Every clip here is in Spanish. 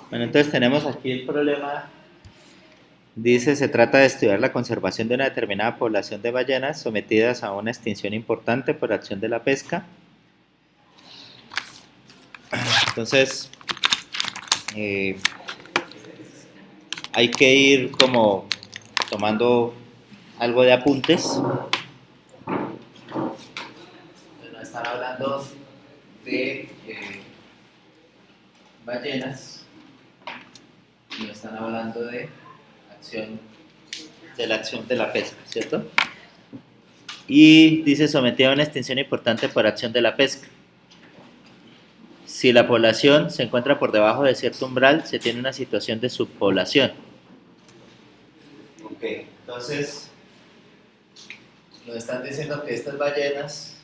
Bueno, entonces tenemos aquí el problema. Dice, se trata de estudiar la conservación de una determinada población de ballenas sometidas a una extinción importante por acción de la pesca. Entonces, eh, hay que ir como tomando algo de apuntes. Bueno, están hablando de ballenas y están hablando de acción, de la acción de la pesca, ¿cierto? Y dice sometida a una extinción importante por acción de la pesca. Si la población se encuentra por debajo de cierto umbral, se tiene una situación de subpoblación. Ok, entonces nos están diciendo que estas ballenas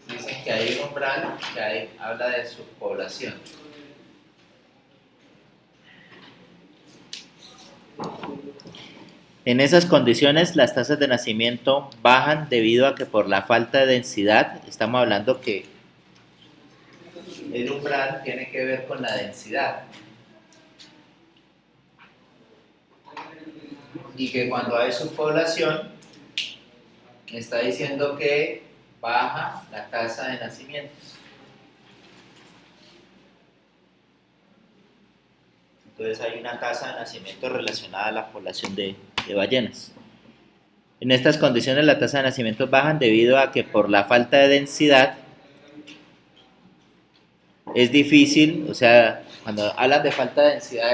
dicen que hay un umbral que habla de subpoblación. En esas condiciones las tasas de nacimiento bajan debido a que por la falta de densidad, estamos hablando que el umbral tiene que ver con la densidad. Y que cuando hay subpoblación, está diciendo que baja la tasa de nacimientos. Entonces hay una tasa de nacimiento relacionada a la población de ballenas. En estas condiciones la tasa de nacimientos bajan debido a que por la falta de densidad es difícil, o sea, cuando hablan de falta de densidad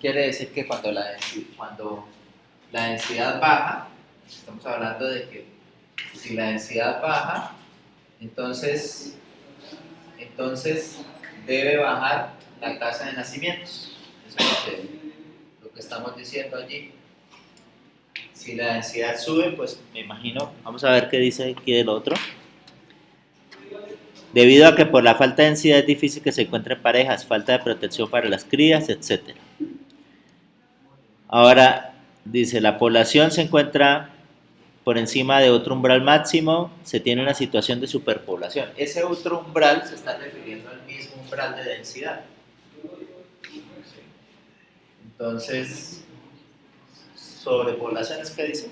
quiere decir que cuando la densidad baja, estamos hablando de que si la densidad baja, entonces debe bajar la tasa de nacimientos. Eso es lo que estamos diciendo allí. Si la densidad sube, pues me imagino, vamos a ver qué dice aquí del otro. Debido a que por la falta de densidad es difícil que se encuentren parejas, falta de protección para las crías, etc. Ahora, dice, la población se encuentra por encima de otro umbral máximo, se tiene una situación de superpoblación. Ese otro umbral se está refiriendo al mismo umbral de densidad. Entonces, sobrepoblación, ¿qué dice?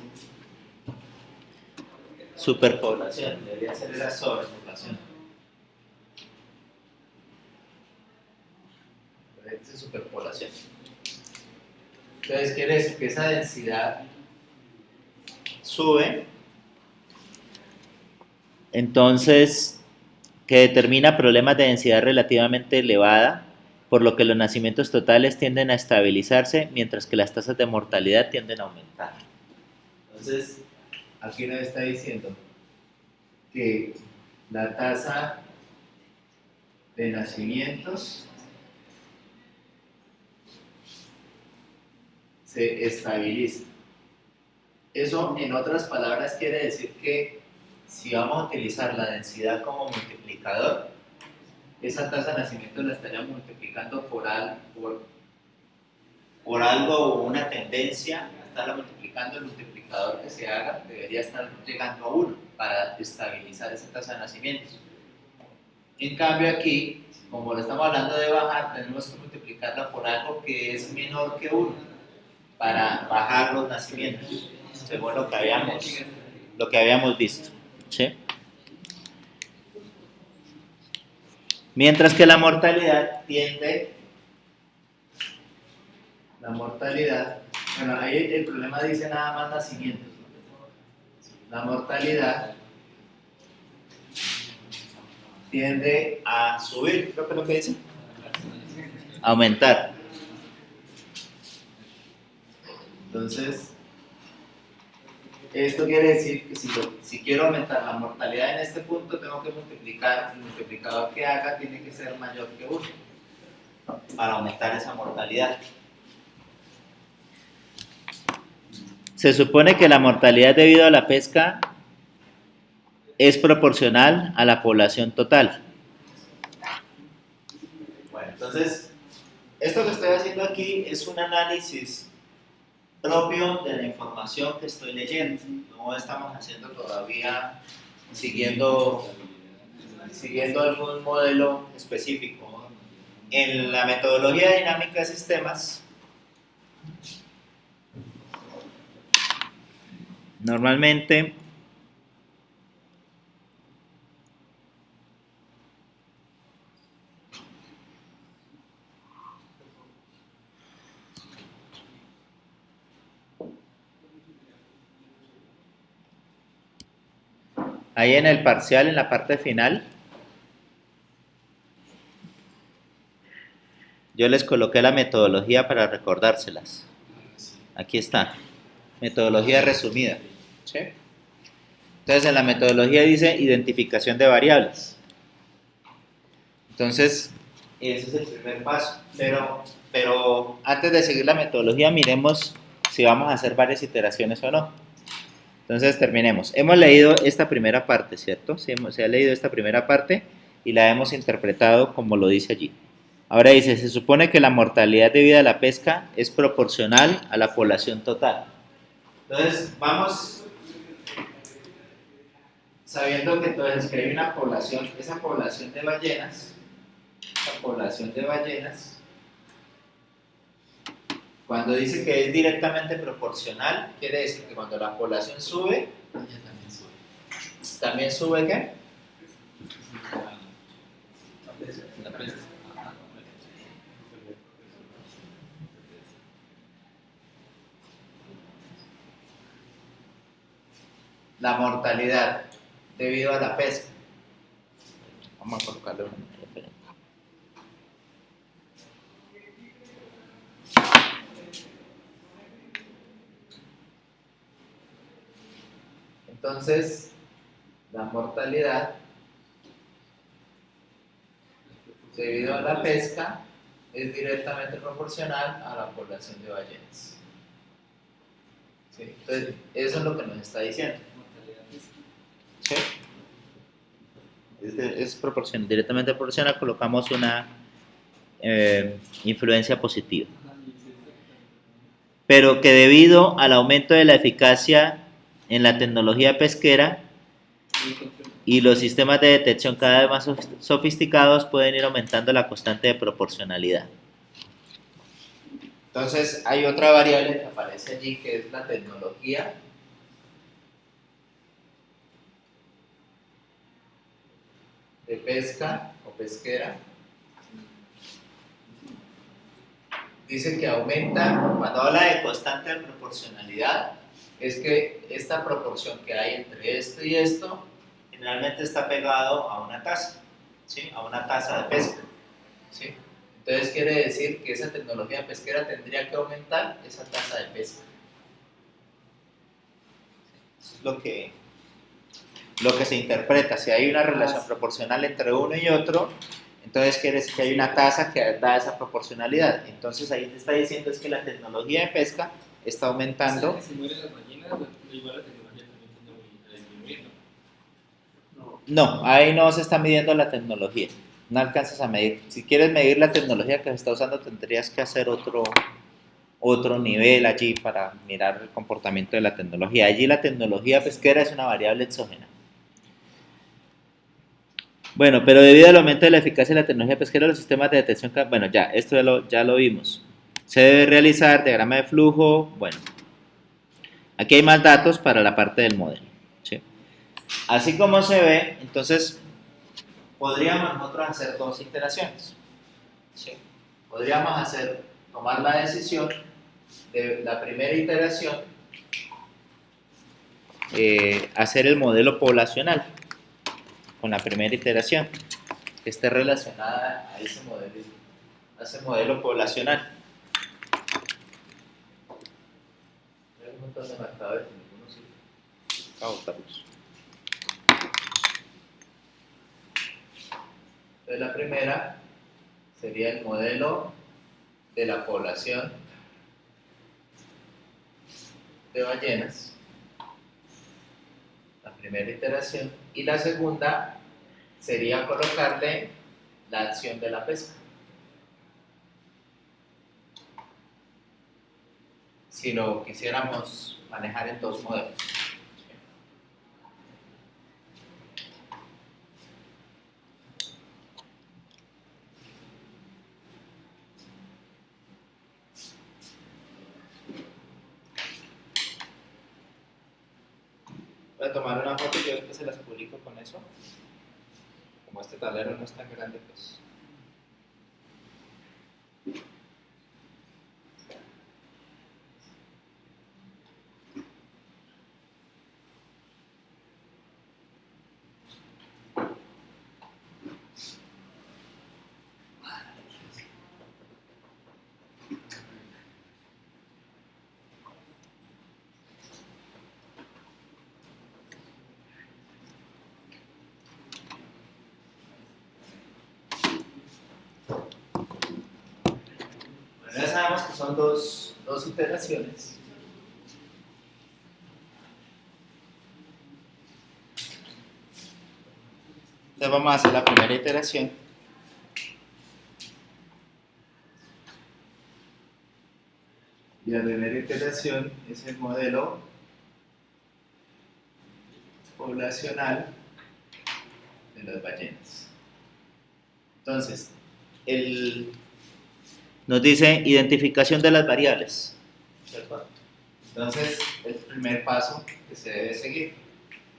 Superpoblación, debería ser la sobrepoblación. Esta es superpoblación. Entonces quiere decir que esa densidad sube, entonces que determina problemas de densidad relativamente elevada, por lo que los nacimientos totales tienden a estabilizarse, mientras que las tasas de mortalidad tienden a aumentar. Entonces, aquí nos está diciendo que la tasa de nacimientos se estabiliza. Eso, en otras palabras, quiere decir que si vamos a utilizar la densidad como multiplicador, esa tasa de nacimiento la estaríamos multiplicando por algo o una tendencia a estarla multiplicando. El multiplicador que se haga debería estar llegando a 1 para estabilizar esa tasa de nacimientos. En cambio aquí, como lo estamos hablando de bajar, tenemos que multiplicarla por algo que es menor que 1 para bajar los nacimientos, según lo que habíamos visto. ¿Sí? Mientras que la mortalidad bueno, ahí el problema dice nada más nacimientos. La mortalidad tiende a subir, creo que es lo que dice. Aumentar. Entonces, esto quiere decir que si quiero aumentar la mortalidad en este punto, tengo que multiplicar, el multiplicador que haga tiene que ser mayor que 1 para aumentar esa mortalidad. Se supone que la mortalidad debido a la pesca es proporcional a la población total. Bueno, entonces, esto que estoy haciendo aquí es un análisis propio de la información que estoy leyendo. No estamos haciendo todavía siguiendo algún modelo específico. en la metodología dinámica de sistemas, normalmente ahí en el parcial, en la parte final, yo les coloqué la metodología para recordárselas. Aquí está, metodología resumida. ¿Sí? Entonces en la metodología dice identificación de variables. Entonces, ese es el primer paso. Pero antes de seguir la metodología, miremos si vamos a hacer varias iteraciones o no. Entonces, terminemos. Hemos leído esta primera parte, ¿cierto? Se ha leído esta primera parte y la hemos interpretado como lo dice allí. Ahora dice, se supone que la mortalidad debida a la pesca es proporcional a la población total. Entonces, vamos sabiendo que entonces que hay una población, esa población de ballenas, cuando dice que es directamente proporcional, quiere decir que cuando la población sube, ¿también sube qué? La mortalidad debido a la pesca. Vamos a colocarle una referencia. Entonces, la mortalidad debido a la pesca es directamente proporcional a la población de ballenas. ¿Sí? Entonces, eso es lo que nos está diciendo. ¿Sí? Es proporcional, directamente proporcional, colocamos una influencia positiva. Pero que debido al aumento de la eficacia en la tecnología pesquera y los sistemas de detección cada vez más sofisticados pueden ir aumentando la constante de proporcionalidad. Entonces hay otra variable que aparece allí que es la tecnología de pesca o pesquera. Dice que aumenta, cuando habla de constante de proporcionalidad, es que esta proporción que hay entre esto y esto generalmente está pegado a una tasa, ¿sí? A una tasa de pesca, ¿sí? Entonces quiere decir que esa tecnología pesquera tendría que aumentar esa tasa de pesca. Eso es lo que se interpreta. Si hay una relación proporcional entre uno y otro, entonces quiere decir que hay una tasa que da esa proporcionalidad. Entonces ahí te está diciendo es que la tecnología de pesca está aumentando. O sea, que si mueren las ballenas, igual la tecnología también tiende a disminuir, ¿no? No, ahí no se está midiendo la tecnología. No alcanzas a medir. Si quieres medir la tecnología que se está usando, tendrías que hacer otro nivel allí para mirar el comportamiento de la tecnología. Allí la tecnología pesquera es una variable exógena. Bueno, pero debido al aumento de la eficacia de la tecnología pesquera, los sistemas de detección, bueno, ya, esto ya lo vimos. Se debe realizar diagrama de flujo, bueno. Aquí hay más datos para la parte del modelo. ¿Sí? Así como se ve, entonces podríamos nosotros hacer dos iteraciones. ¿Sí? Podríamos tomar la decisión de la primera iteración, hacer el modelo poblacional con la primera iteración, que esté relacionada a ese modelo poblacional. Hay un montón de marcadores en algunos sitios. Vamos a botarlos. Entonces la primera sería el modelo de la población de ballenas, la primera iteración, y la segunda sería colocarle la acción de la pesca. Si lo quisiéramos manejar en dos modelos. Voy a tomar una foto y yo después se las publico con eso. Como este tablero no es tan grande, pues. Bueno, ya sabemos que son dos iteraciones. Entonces vamos a hacer la primera iteración. Y la primera iteración es el modelo poblacional de las ballenas. Entonces, nos dice identificación de las variables, ¿cierto? Entonces, es el primer paso que se debe seguir.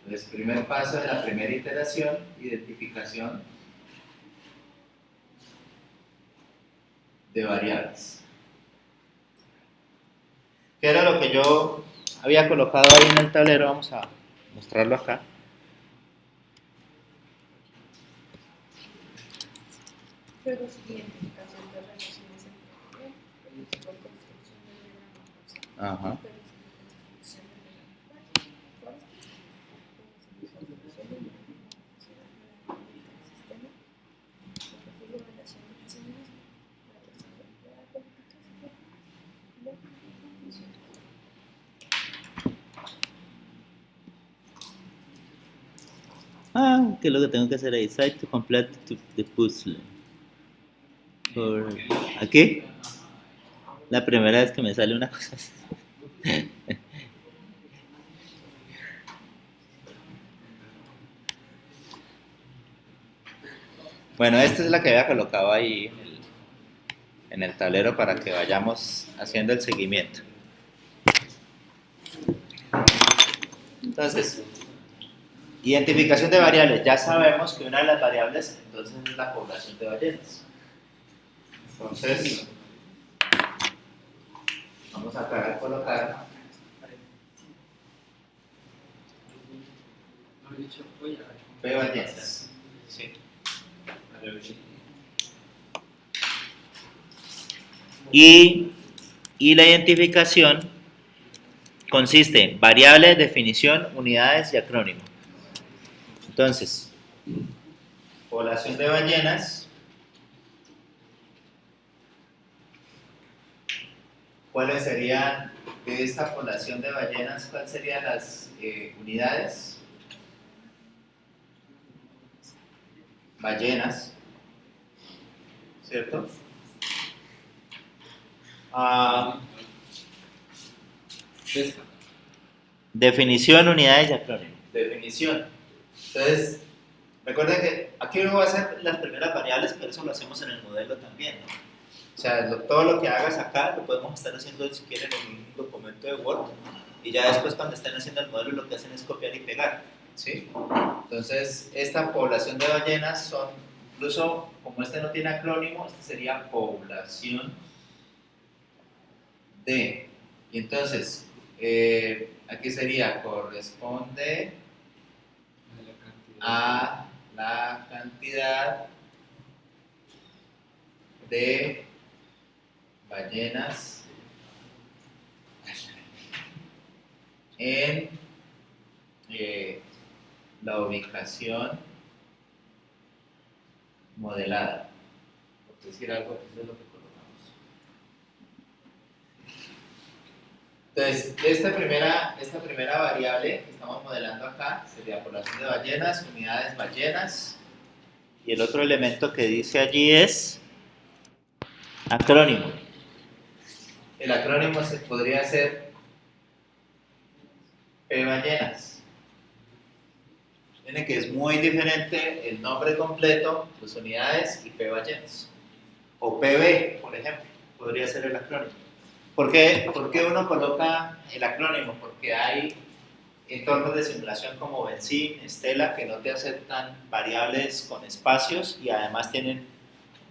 Entonces, el primer paso de la primera iteración, identificación de variables. ¿Qué era lo que yo había colocado ahí en el tablero? Vamos a mostrarlo acá. Luego sigue identificación de relaciones entre objetos, con construcción de diagrama. Ajá. Ah, ¿qué es lo que tengo que hacer ahí? Site to complete the puzzle. ¿Aquí? La primera vez que me sale una cosa así. Bueno, esta es la que había colocado ahí en el tablero para que vayamos haciendo el seguimiento. Entonces, identificación de variables. Ya sabemos que una de las variables entonces es la población de ballenas. Entonces, vamos a colocar P ballenas. Sí. Y la identificación consiste en variables, definición, unidades y acrónimo. Entonces, población de ballenas. ¿Cuáles serían de esta población de ballenas? ¿Cuáles serían las unidades? Ballenas, ¿cierto? Definición, unidades y acrónimo. Definición. Entonces, recuerden que aquí no va a ser las primeras variables, pero eso lo hacemos en el modelo también, ¿no? O sea, todo lo que hagas acá lo podemos estar haciendo si quieren en un documento de Word y ya después cuando estén haciendo el modelo lo que hacen es copiar y pegar, ¿sí? Entonces, esta población de ballenas son, incluso como este no tiene acrónimo, este sería población de, y entonces, aquí sería corresponde a la cantidad de ballenas en la ubicación modelada. Por decir algo, eso es lo que colocamos. Entonces, esta primera variable que estamos modelando acá sería población de ballenas, unidades ballenas. Y el otro elemento que dice allí es acrónimo. El acrónimo podría ser P ballenas. Tiene que es muy diferente el nombre completo, las unidades y P ballenas. O PB, por ejemplo, podría ser el acrónimo. ¿Por qué uno coloca el acrónimo? Porque hay entornos de simulación como Benzin, Stella, que no te aceptan variables con espacios y además tienen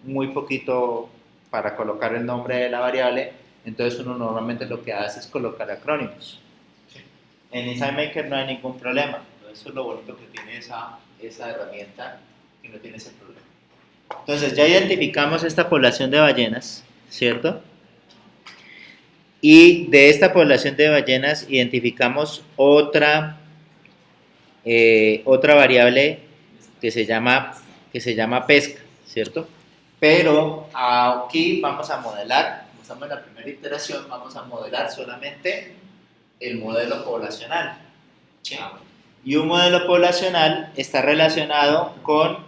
muy poquito para colocar el nombre de la variable, entonces uno normalmente lo que hace es colocar acrónimos. En InsideMaker no hay ningún problema, eso es lo bonito que tiene esa herramienta, que no tiene ese problema. Entonces ya identificamos esta población de ballenas, ¿cierto? Y de esta población de ballenas identificamos otra variable que se llama pesca, ¿cierto? Pero aquí vamos a modelar, como estamos en la primera iteración, vamos a modelar solamente el modelo poblacional. ¿Sí? Y un modelo poblacional está relacionado con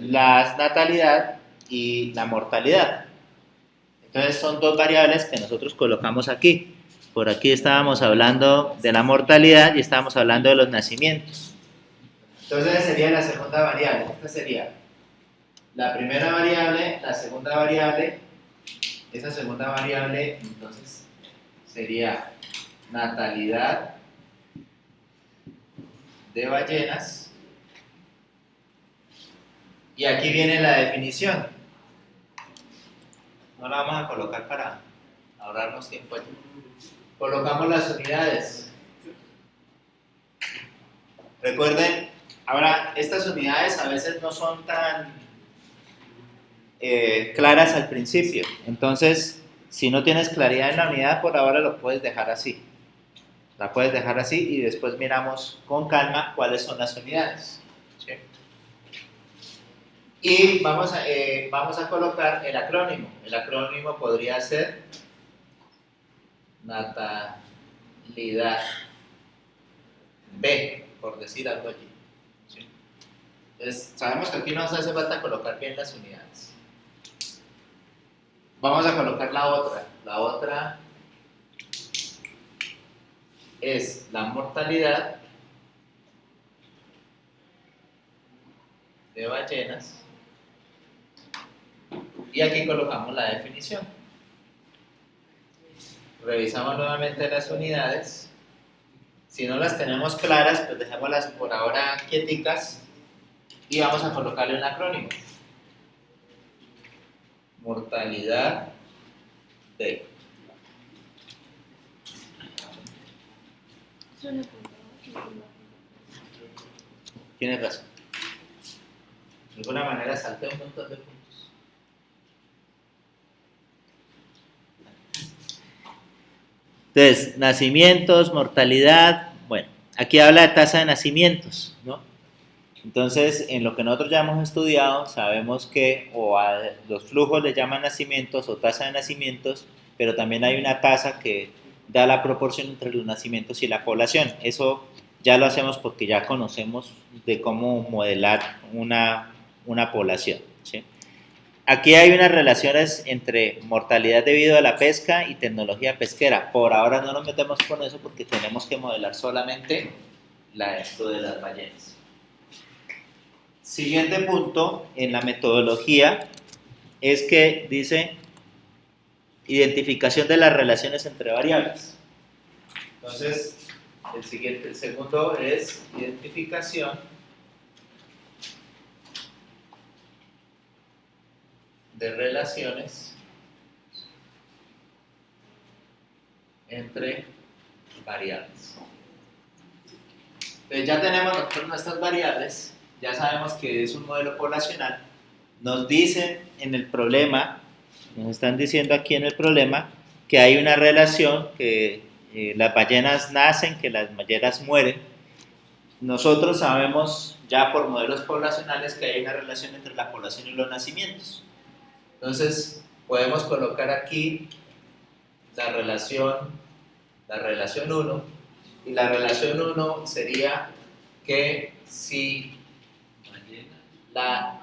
la natalidad y la mortalidad. Entonces son dos variables que nosotros colocamos aquí. Por aquí estábamos hablando de la mortalidad y estábamos hablando de los nacimientos. Entonces esa sería la segunda variable. Esta sería la primera variable, la segunda variable. Esa segunda variable entonces sería natalidad de ballenas. Y aquí viene la definición. No la vamos a colocar para ahorrarnos tiempo allí. Colocamos las unidades. Recuerden, ahora estas unidades a veces no son tan claras al principio. Entonces, si no tienes claridad en la unidad, por ahora lo puedes dejar así. La puedes dejar así y después miramos con calma cuáles son las unidades. ¿Sí? Y vamos a colocar el acrónimo. El acrónimo podría ser natalidad B, por decir algo allí. ¿Sí? Entonces, sabemos que aquí nos hace falta colocar bien las unidades. Vamos a colocar la otra. La otra es la mortalidad de ballenas. Y aquí colocamos la definición. Revisamos nuevamente las unidades. Si no las tenemos claras, pues dejémoslas por ahora quieticas y vamos a colocarle un acrónimo. Mortalidad de. Tienes razón. De alguna manera salté un montón de puntos. Entonces, nacimientos, mortalidad, bueno, aquí habla de tasa de nacimientos, ¿no? Entonces, en lo que nosotros ya hemos estudiado, sabemos que a los flujos le llaman nacimientos o tasa de nacimientos, pero también hay una tasa que da la proporción entre los nacimientos y la población. Eso ya lo hacemos porque ya conocemos de cómo modelar una población, ¿sí? Aquí hay unas relaciones entre mortalidad debido a la pesca y tecnología pesquera. Por ahora no nos metemos con eso porque tenemos que modelar solamente esto de las ballenas. Siguiente punto en la metodología es que dice identificación de las relaciones entre variables. Entonces, el segundo es identificación de relaciones entre variables. Entonces ya tenemos nosotros nuestras variables, ya sabemos que es un modelo poblacional. Nos dicen en el problema, nos están diciendo aquí en el problema, que hay una relación, que las ballenas nacen, que las ballenas mueren. Nosotros sabemos ya por modelos poblacionales que hay una relación entre la población y los nacimientos. Entonces, podemos colocar aquí la relación 1, y la relación 1 sería que si la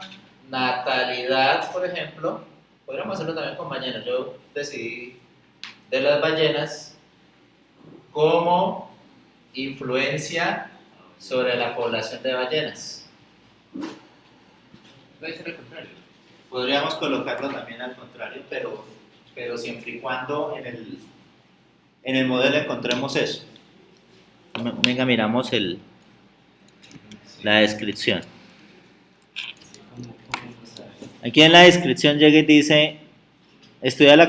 natalidad, por ejemplo, podríamos hacerlo también con ballenas, yo decidí de las ballenas como influencia sobre la población de ballenas. Puede ser al contrario. Podríamos colocarlo también al contrario, pero siempre y cuando en el modelo encontremos eso. Venga, miramos la descripción. Aquí en la descripción llega y dice, estudia la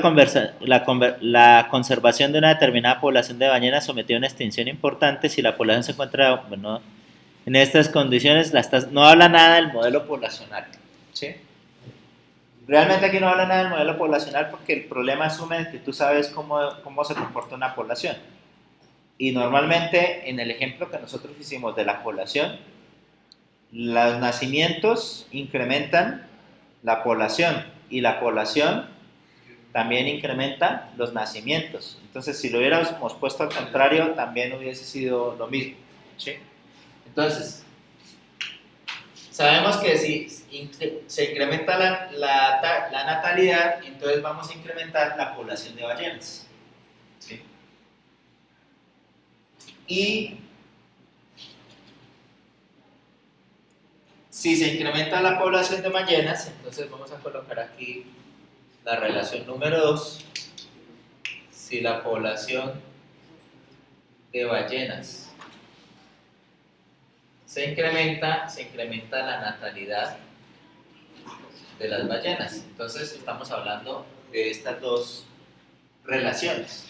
conservación de una determinada población de ballenas sometida a una extinción importante si la población se encuentra, bueno, en estas condiciones. No habla nada del modelo poblacional, ¿sí? Realmente aquí no habla nada del modelo poblacional porque el problema asume que tú sabes cómo se comporta una población. Y normalmente en el ejemplo que nosotros hicimos de la población, los nacimientos incrementan la población y la población también incrementa los nacimientos. Entonces, si lo hubiéramos puesto al contrario, también hubiese sido lo mismo, ¿sí? Entonces, sabemos que si se incrementa la natalidad, entonces vamos a incrementar la población de ballenas, ¿sí? Y si se incrementa la población de ballenas, entonces vamos a colocar aquí la relación número 2. Si la población de ballenas se incrementa la natalidad de las ballenas. Entonces estamos hablando de estas dos relaciones.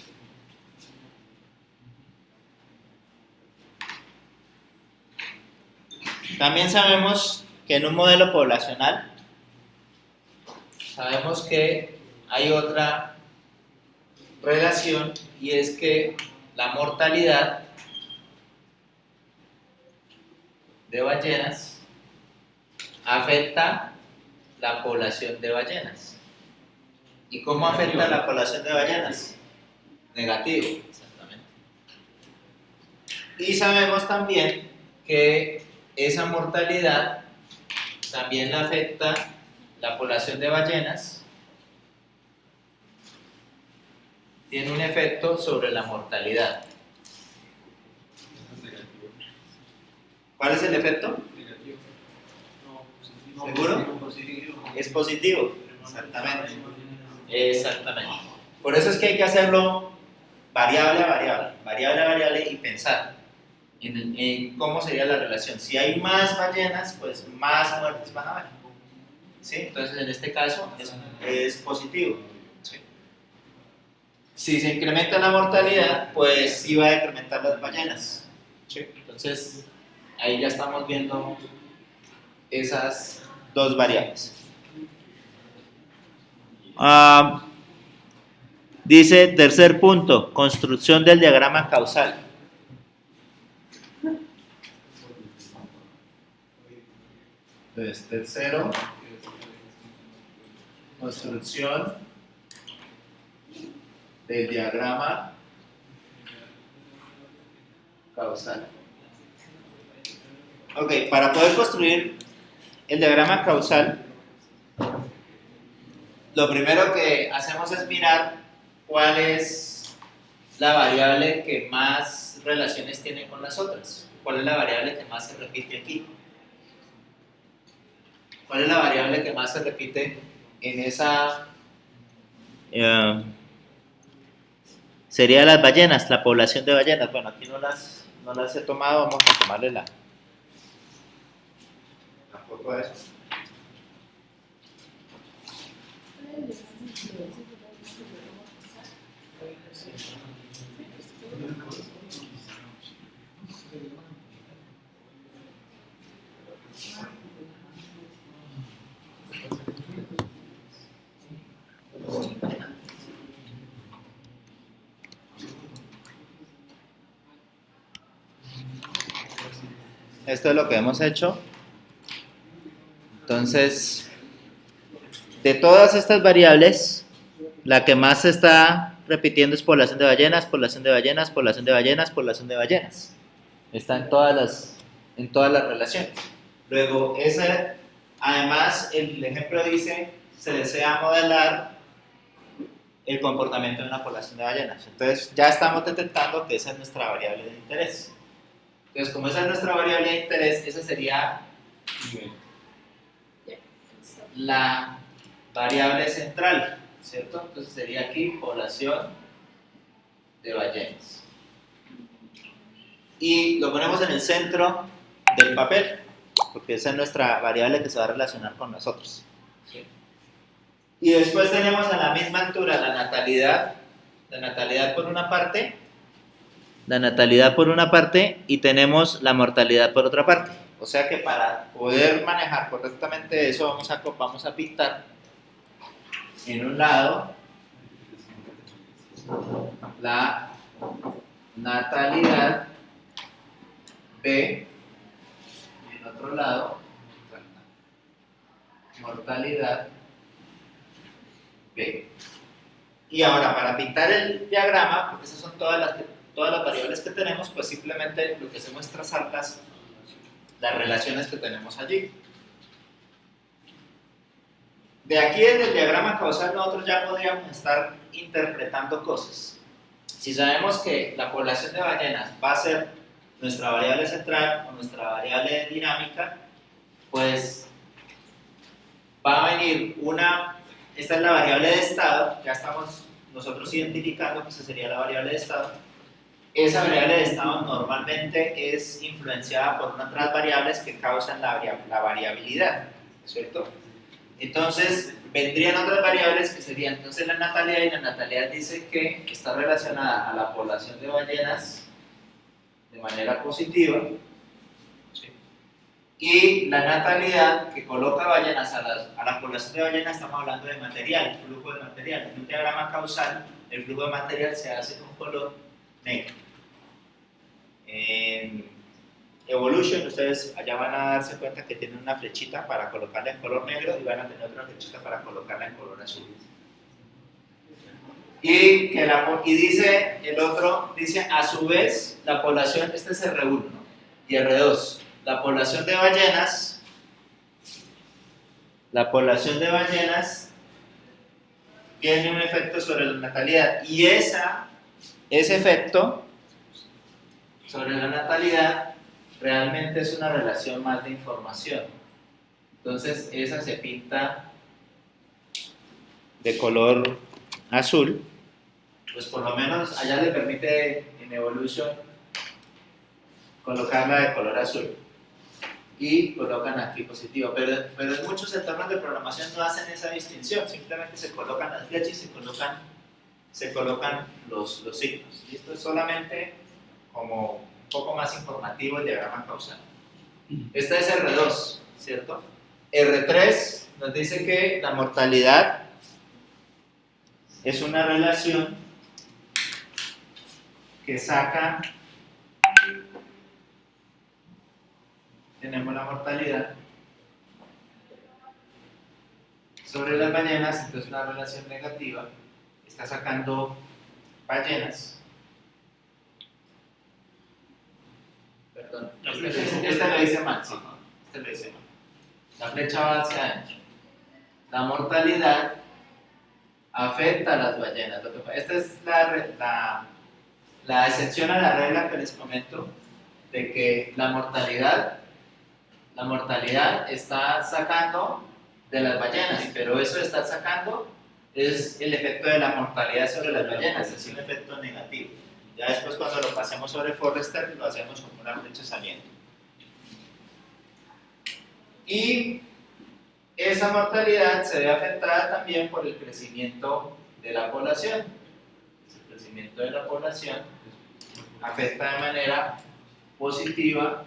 También sabemos que en un modelo poblacional, sabemos que hay otra relación y es que la mortalidad de ballenas afecta la población de ballenas. ¿Y cómo afecta la población de ballenas? Negativo, exactamente. Y sabemos también que esa mortalidad también le afecta la población de ballenas, tiene un efecto sobre la mortalidad. ¿Cuál es el efecto? ¿Seguro? Es positivo. Exactamente. Exactamente. Por eso es que hay que hacerlo variable a variable, variable a variable y pensar en cómo sería la relación. Si hay más ballenas, pues más muertes van a haber, ¿sí? Entonces en este caso es positivo, ¿sí? Si se incrementa la mortalidad, pues sí va a incrementar las ballenas, ¿sí? Entonces ahí ya estamos viendo esas dos variables. Dice, tercer punto, construcción del diagrama causal. Entonces, tercero, construcción del diagrama causal. Ok, para poder construir el diagrama causal, lo primero que hacemos es mirar cuál es la variable que más relaciones tiene con las otras. ¿Cuál es la variable que más se repite aquí? ¿Cuál es la variable que más se repite en esa? Sería las ballenas, la población de ballenas. Bueno, aquí no las he tomado, vamos a tomarle la foto a eso. Esto es lo que hemos hecho. Entonces, de todas estas variables, la que más se está repitiendo es población de ballenas, población de ballenas, población de ballenas, población de ballenas. Está en todas las relaciones. Luego, además, el ejemplo dice, se desea modelar el comportamiento de una población de ballenas. Entonces, ya estamos detectando que esa es nuestra variable de interés. Entonces, como esa es nuestra variable de interés, esa sería la variable central, ¿cierto? Entonces sería aquí población de ballenas. y lo ponemos en el centro del papel, porque esa es nuestra variable que se va a relacionar con nosotros. ¿Sí? Y después tenemos a la misma altura la natalidad por una parte, y tenemos la mortalidad por otra parte. O sea que para poder manejar correctamente eso vamos a pintar en un lado la natalidad B y en otro lado mortalidad B. Y ahora para pintar el diagrama, porque esas son todas las variables que tenemos, pues simplemente lo que hacemos es trazar las relaciones que tenemos allí. De aquí desde el diagrama causal nosotros ya podríamos estar interpretando cosas. Si sabemos que la población de ballenas va a ser nuestra variable central o nuestra variable dinámica, pues va a venir esta es la variable de estado, ya estamos nosotros identificando que esa sería la variable de estado. Esa variable de estado normalmente es influenciada por otras variables que causan la variabilidad, ¿cierto? Entonces, vendrían otras variables que serían entonces la natalidad, y la natalidad dice que está relacionada a la población de ballenas de manera positiva, ¿sí? Y la natalidad que coloca ballenas a la población de ballenas, estamos hablando de material, flujo de material. En un diagrama causal, el flujo de material se hace con color negro. En Evolution, ustedes allá van a darse cuenta que tienen una flechita para colocarla en color negro y van a tener otra flechita para colocarla en color azul. Y dice el otro, dice a su vez la población, este es R1, ¿no? Y R2, la población de ballenas tiene un efecto sobre la natalidad, y ese efecto sobre la natalidad realmente es una relación más de información. Entonces esa se pinta de color azul, pues por lo menos allá le permite en Evolution colocarla de color azul y colocan aquí positivo, pero en muchos entornos de programación no hacen esa distinción, simplemente se colocan las flechas y se colocan los signos, y esto es solamente como un poco más informativo el diagrama causal. Esta es R2, ¿cierto? R3 nos dice que la mortalidad es una relación que saca, tenemos la mortalidad sobre las ballenas, entonces una relación negativa, está sacando ballenas. Perdón, este lo dice mal, sí, este lo dice mal. La flecha va hacia adentro. La mortalidad afecta a las ballenas. Esta es la excepción a la regla que les comento, de que la mortalidad está sacando de las ballenas, pero eso de estar sacando es el efecto de la mortalidad sobre las ballenas, es un efecto negativo. Ya después cuando lo pasemos sobre Forrester lo hacemos como una flecha saliendo. Y esa mortalidad se ve afectada también por el crecimiento de la población. El crecimiento de la población afecta de manera positiva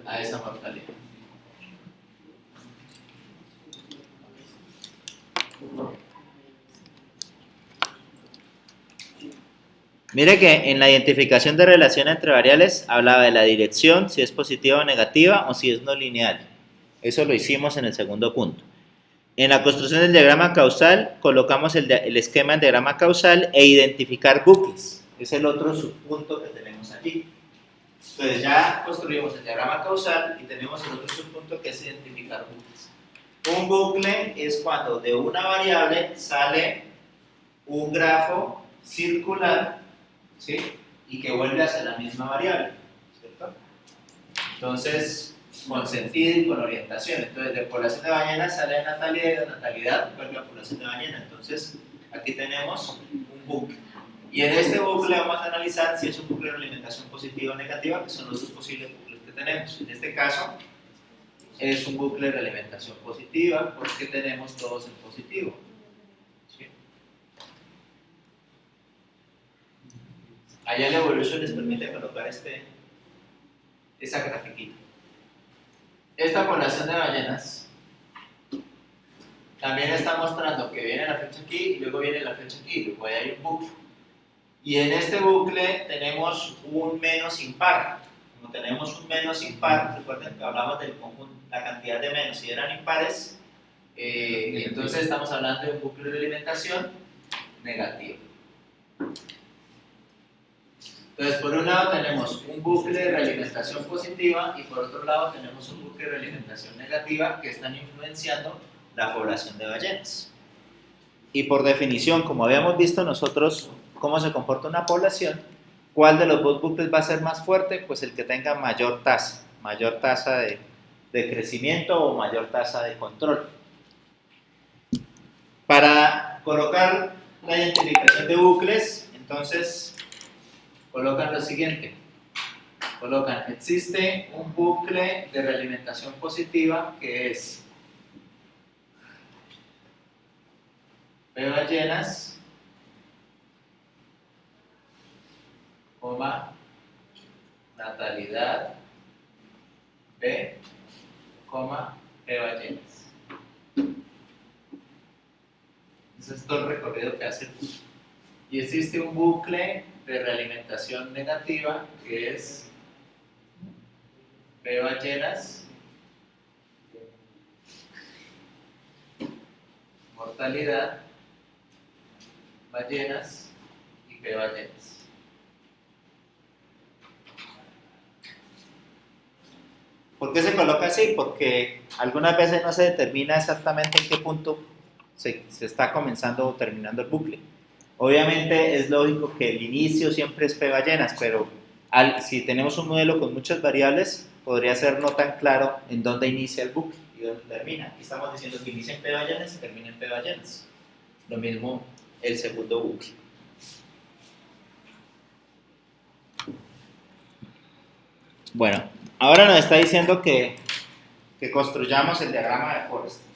a esa mortalidad. Mire que en la identificación de relación entre variables hablaba de la dirección, si es positiva o negativa o si es no lineal. Eso lo hicimos en el segundo punto. En la construcción del diagrama causal colocamos el esquema del diagrama causal e identificar bucles. Es el otro subpunto que tenemos allí. Entonces ya construimos el diagrama causal y tenemos el otro subpunto que es identificar bucles. Un bucle es cuando de una variable sale un grafo circular, ¿sí? Y que vuelve hacia la misma variable, ¿cierto? Entonces, con sentido y con orientación. Entonces, de población de ballenas sale la natalidad y de natalidad vuelve a población de ballena. Entonces, aquí tenemos un bucle. Y en este bucle vamos a analizar si es un bucle de alimentación positiva o negativa, que son los dos posibles bucles que tenemos. En este caso, es un bucle de alimentación positiva porque tenemos todos en positivo. ¿Sí? Allá en la evolución les permite colocar esa grafiquita. Esta población de ballenas también está mostrando que viene la flecha aquí y luego viene la flecha aquí, luego hay un bucle. Y en este bucle tenemos un menos impar. Como tenemos un menos impar, recuerden que hablamos del conjunto, la cantidad de menos, si eran impares, entonces estamos hablando de un bucle de alimentación negativo. Entonces, por un lado tenemos un bucle de realimentación positiva y por otro lado tenemos un bucle de realimentación negativa que están influenciando la población de ballenas. Y por definición, como habíamos visto nosotros cómo se comporta una población, ¿cuál de los dos bucles va a ser más fuerte? Pues el que tenga mayor tasa de crecimiento o mayor tasa de control. Para colocar la identificación de bucles, entonces colocan lo siguiente. Colocan, existe un bucle de realimentación positiva que es P ballenas, natalidad B, P ballenas. Ese es todo el recorrido que hace el bucle. Y existe un bucle de realimentación negativa que es P ballenas, mortalidad, ballenas y P ballenas. ¿Por qué se coloca así? Porque algunas veces no se determina exactamente en qué punto se está comenzando o terminando el bucle. Obviamente es lógico que el inicio siempre es P ballenas, pero si tenemos un modelo con muchas variables, podría ser no tan claro en dónde inicia el bucle y dónde termina. Aquí estamos diciendo que inicia en P ballenas y termina en P ballenas. Lo mismo el segundo bucle. Bueno, ahora nos está diciendo que construyamos el diagrama de Forrester.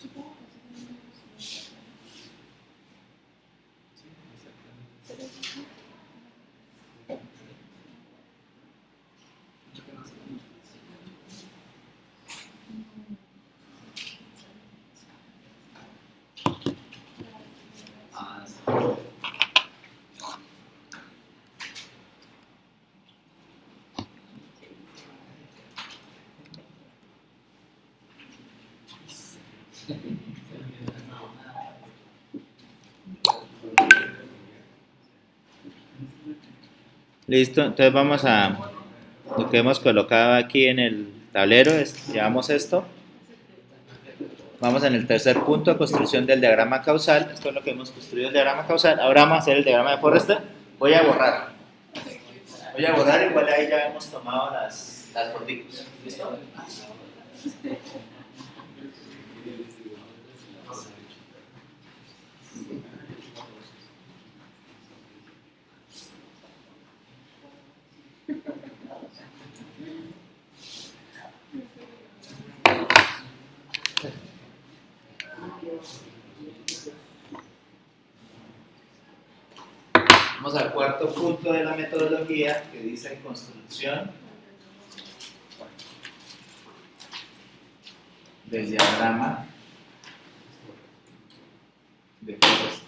Listo, entonces vamos a lo que hemos colocado aquí en el tablero, llevamos esto. Vamos en el tercer punto, construcción del diagrama causal. Esto es lo que hemos construido, el diagrama causal. Ahora vamos a hacer el diagrama de Forrester. Voy a borrar, igual ahí ya hemos tomado las partículas. ¿Listo? Vamos al cuarto punto de la metodología que dice construcción del diagrama de Forrester.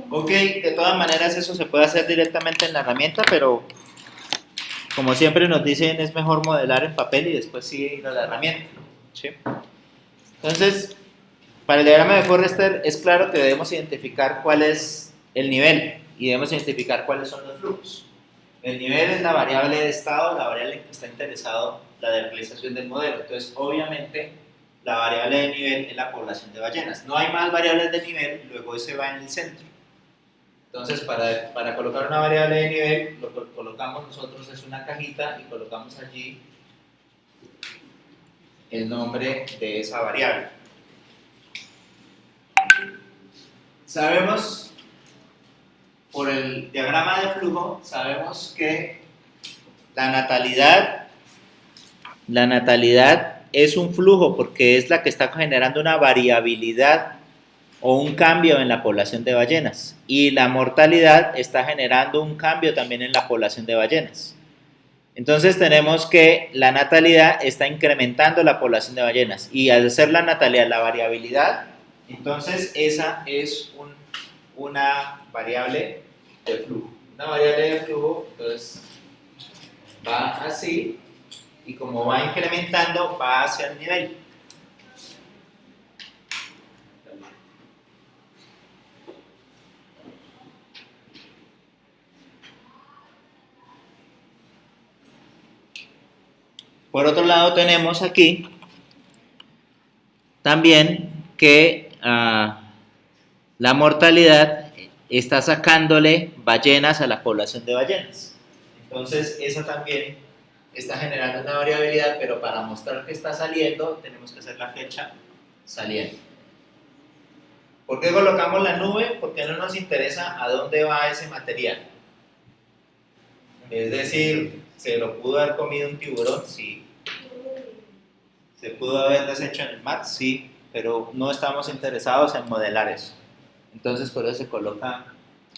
Ok, de todas maneras eso se puede hacer directamente en la herramienta, pero como siempre nos dicen es mejor modelar en papel y después sí ir a la herramienta. ¿Sí? Entonces, para el diagrama de Forrester es claro que debemos identificar cuál es el nivel y debemos identificar cuáles son los flujos. El nivel es la variable de estado, la variable en que está interesado la de realización del modelo. Entonces, obviamente, la variable de nivel es la población de ballenas. No hay más variables de nivel, luego ese va en el centro. Entonces, para colocar una variable de nivel, lo que colocamos nosotros es una cajita y colocamos allí el nombre de esa variable. Sabemos el diagrama de flujo sabemos que la natalidad es un flujo porque es la que está generando una variabilidad o un cambio en la población de ballenas, y la mortalidad está generando un cambio también en la población de ballenas. Entonces tenemos que la natalidad está incrementando la población de ballenas, y al ser la natalidad la variabilidad, entonces esa es una variable de flujo. Una variable de flujo, entonces va así, y como va incrementando, va hacia el nivel. Por otro lado tenemos aquí también que la mortalidad está sacándole ballenas a la población de ballenas. Entonces esa también está generando una variabilidad, pero para mostrar que está saliendo tenemos que hacer la flecha saliendo. ¿Por qué colocamos la nube? Porque no nos interesa a dónde va ese material. Es decir, ¿se lo pudo haber comido un tiburón? Sí. ¿Se pudo haber deshecho en el mar? Sí, pero no estamos interesados en modelar eso. Entonces por eso se coloca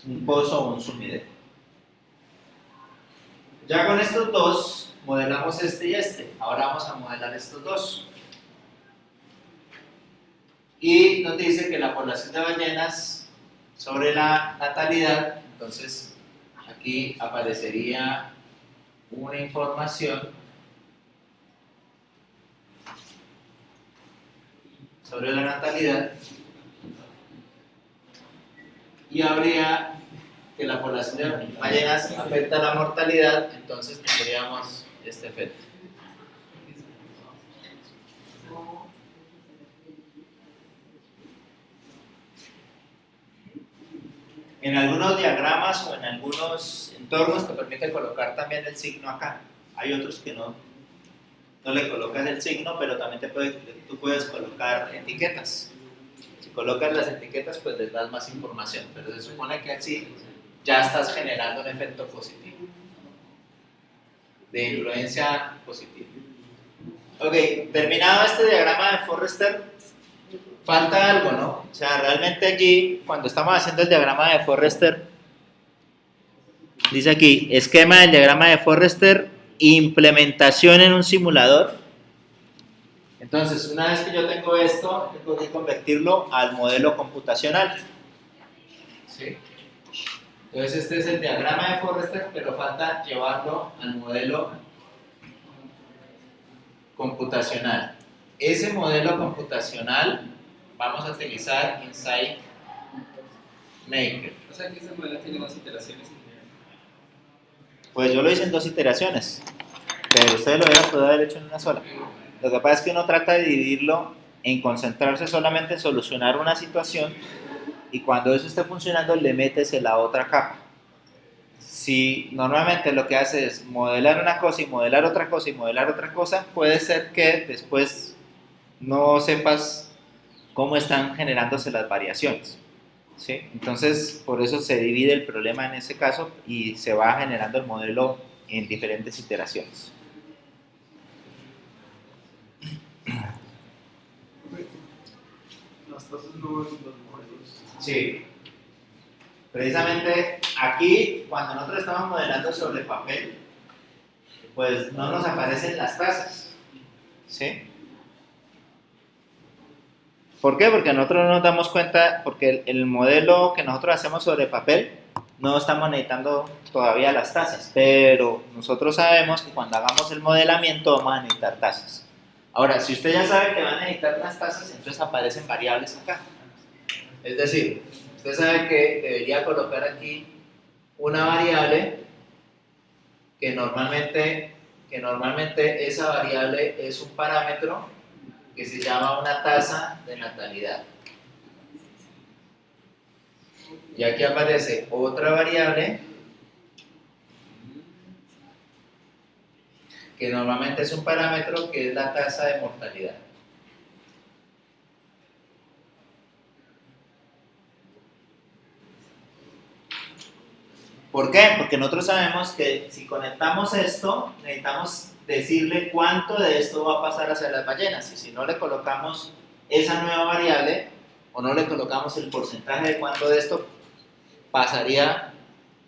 un pozo o un sumidero. Ya con estos dos modelamos este y este. Ahora vamos a modelar estos dos. Y nos dice que la población de ballenas sobre la natalidad, entonces aquí aparecería una información sobre la natalidad, y habría que la población de ballenas afecta la mortalidad, entonces tendríamos este efecto. En algunos diagramas o en algunos entornos te permite colocar también el signo acá. Hay otros que no le colocas el signo, pero también tú puedes colocar etiquetas. Si colocas las etiquetas, pues les das más información, pero se supone que así ya estás generando un efecto positivo, de influencia positiva. Ok, terminado este diagrama de Forrester, falta algo, ¿no? O sea, realmente allí, cuando estamos haciendo el diagrama de Forrester, dice aquí, esquema del diagrama de Forrester, implementación en un simulador. Entonces, una vez que yo tengo esto, tengo que convertirlo al modelo computacional. ¿Sí? Entonces, este es el diagrama de Forrester, pero falta llevarlo al modelo computacional. Ese modelo computacional vamos a utilizar Insight Maker. O sea que esta modelo tiene dos iteraciones. Pues yo lo hice en 2 iteraciones, pero ustedes lo hubieran podido haber hecho en una sola. Lo que pasa es que uno trata de dividirlo en concentrarse solamente en solucionar una situación, y cuando eso esté funcionando le metes en la otra capa. Si normalmente lo que hace es modelar una cosa y modelar otra cosa y modelar otra cosa, puede ser que después no sepas cómo están generándose las variaciones. ¿Sí? Entonces, por eso se divide el problema en ese caso y se va generando el modelo en diferentes iteraciones. Las tasas no es los modelos. Sí. Precisamente aquí, cuando nosotros estamos modelando sobre papel, pues no nos aparecen las tasas. ¿Sí? ¿Por qué? Porque nosotros no nos damos cuenta, porque el modelo que nosotros hacemos sobre papel no estamos necesitando todavía las tasas, pero nosotros sabemos que cuando hagamos el modelamiento vamos a necesitar tasas. Ahora, si usted ya sabe que va a necesitar unas tasas, entonces aparecen variables acá. Es decir, usted sabe que debería colocar aquí una variable que normalmente esa variable es un parámetro que se llama una tasa de natalidad. Y aquí aparece otra variable que normalmente es un parámetro que es la tasa de mortalidad. ¿Por qué? Porque nosotros sabemos que si conectamos esto, necesitamos decirle cuánto de esto va a pasar hacia las ballenas. Y si no le colocamos esa nueva variable, o no le colocamos el porcentaje de cuánto de esto pasaría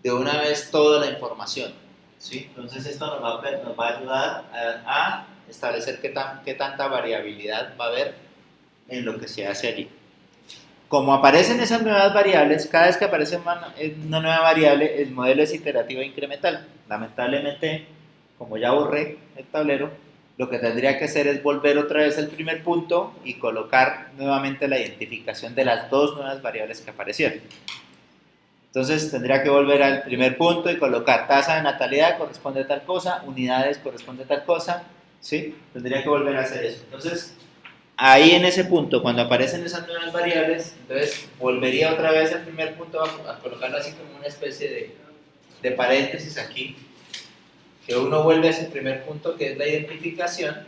de una vez toda la información, ¿sí? Entonces esto nos va a ayudar a establecer qué tanta variabilidad va a haber en lo que se hace allí. Como aparecen esas nuevas variables, cada vez que aparece una nueva variable, el modelo es iterativo e incremental. Lamentablemente, como ya borré el tablero, lo que tendría que hacer es volver otra vez al primer punto y colocar nuevamente la identificación de las dos nuevas variables que aparecieron. Entonces tendría que volver al primer punto y colocar tasa de natalidad corresponde a tal cosa, unidades corresponde a tal cosa, ¿sí? Tendría que volver a hacer eso. Entonces, ahí en ese punto, cuando aparecen esas nuevas variables, entonces volvería otra vez al primer punto a colocarlo así como una especie de paréntesis aquí, que uno vuelve a ese primer punto que es la identificación.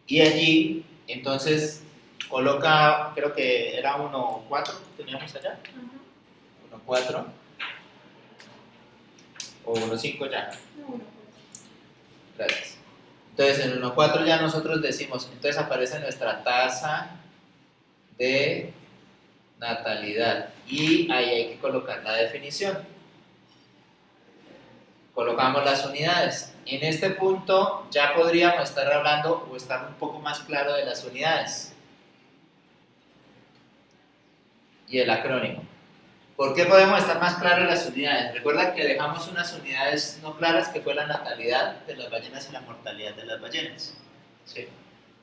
Y allí, entonces, coloca, creo que era 1.4, teníamos allá, 1.4, o 1.5 ya. Gracias. Entonces, en 1.4 ya nosotros decimos, entonces aparece nuestra tasa de natalidad. Y ahí hay que colocar la definición. Colocamos las unidades. En este punto ya podríamos estar hablando o estar un poco más claro de las unidades y el acrónimo. ¿Por qué podemos estar más claros en las unidades? Recuerda que dejamos unas unidades no claras que fue la natalidad de las ballenas y la mortalidad de las ballenas. ¿Sí?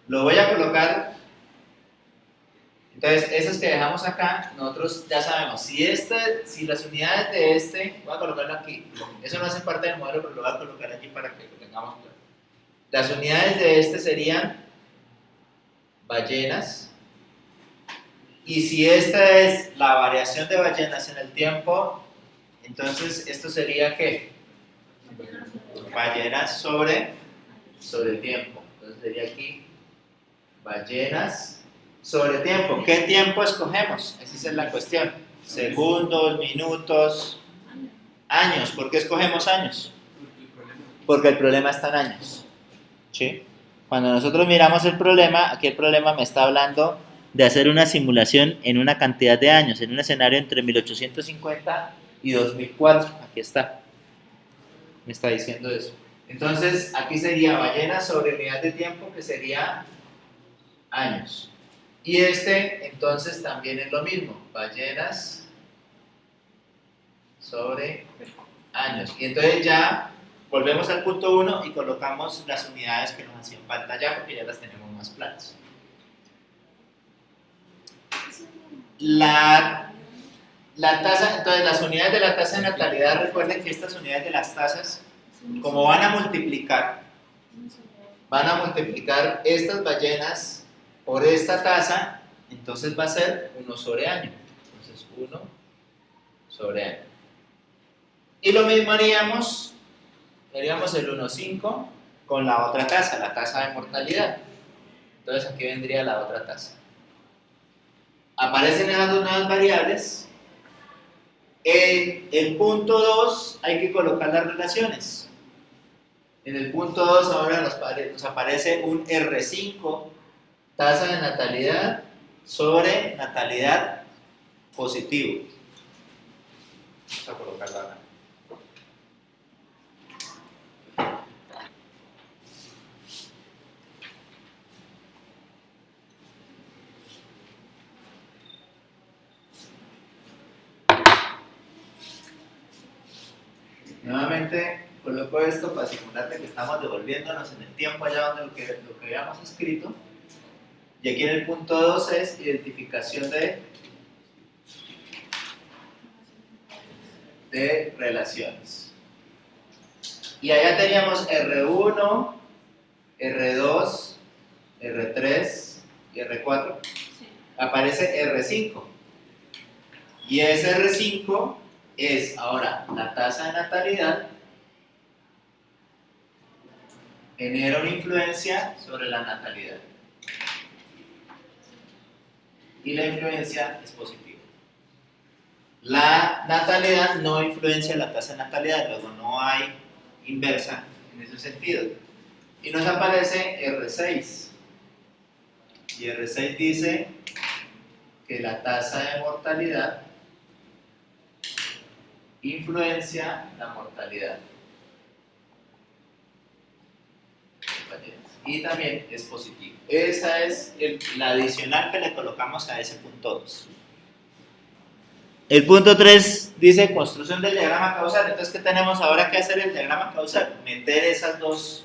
Lo voy a colocar. Entonces, esas que dejamos acá, nosotros ya sabemos, si las unidades de este, voy a colocarlo aquí, eso no hace parte del modelo, pero lo voy a colocar allí para que lo tengamos claro. Las unidades de este serían ballenas, y si esta es la variación de ballenas en el tiempo, entonces esto sería ¿qué? Ballenas sobre tiempo. Entonces sería aquí ballenas sobre tiempo. ¿Qué tiempo escogemos? Esa es la cuestión. Segundos, minutos, años. ¿Por qué escogemos años? Porque el problema está en años. ¿Sí? Cuando nosotros miramos el problema, aquí el problema me está hablando de hacer una simulación en una cantidad de años, en un escenario entre 1850 y 2004. Aquí está. Me está diciendo eso. Entonces, aquí sería ballenas sobre unidad de tiempo, que sería años. Y este, entonces, también es lo mismo, ballenas sobre años. Y entonces ya volvemos al punto 1 y colocamos las unidades que nos hacían falta ya, porque ya las tenemos más claras. La tasa, entonces las unidades de la tasa de natalidad, recuerden que estas unidades de las tasas, como van a multiplicar estas ballenas por esta tasa, entonces va a ser 1 sobre año. Entonces 1 sobre año. Y lo mismo haríamos el 1.5 con la otra tasa, la tasa de mortalidad. Entonces aquí vendría la otra tasa. Aparecen esas dos nuevas variables. En el punto 2 hay que colocar las relaciones. En el punto 2 ahora nos aparece un R5, tasa de natalidad sobre natalidad positivo. Vamos a colocarlo acá. Nuevamente coloco esto para simular que estamos devolviéndonos en el tiempo allá donde lo que habíamos escrito. Y aquí en el punto 2 es identificación de relaciones. Y allá teníamos R1, R2, R3 y R4. Aparece R5. Y ese R5 es ahora la tasa de natalidad genera una influencia sobre la natalidad. y la influencia es positiva. La natalidad no influencia la tasa de natalidad, luego no hay inversa en ese sentido. Y nos aparece R6. Y R6 dice que la tasa de mortalidad influencia la mortalidad. Y también es positivo. Esa es la adicional que le colocamos a ese punto 2. El punto 3 dice construcción del diagrama causal. Entonces, ¿qué tenemos ahora que hacer el diagrama causal? Meter esas dos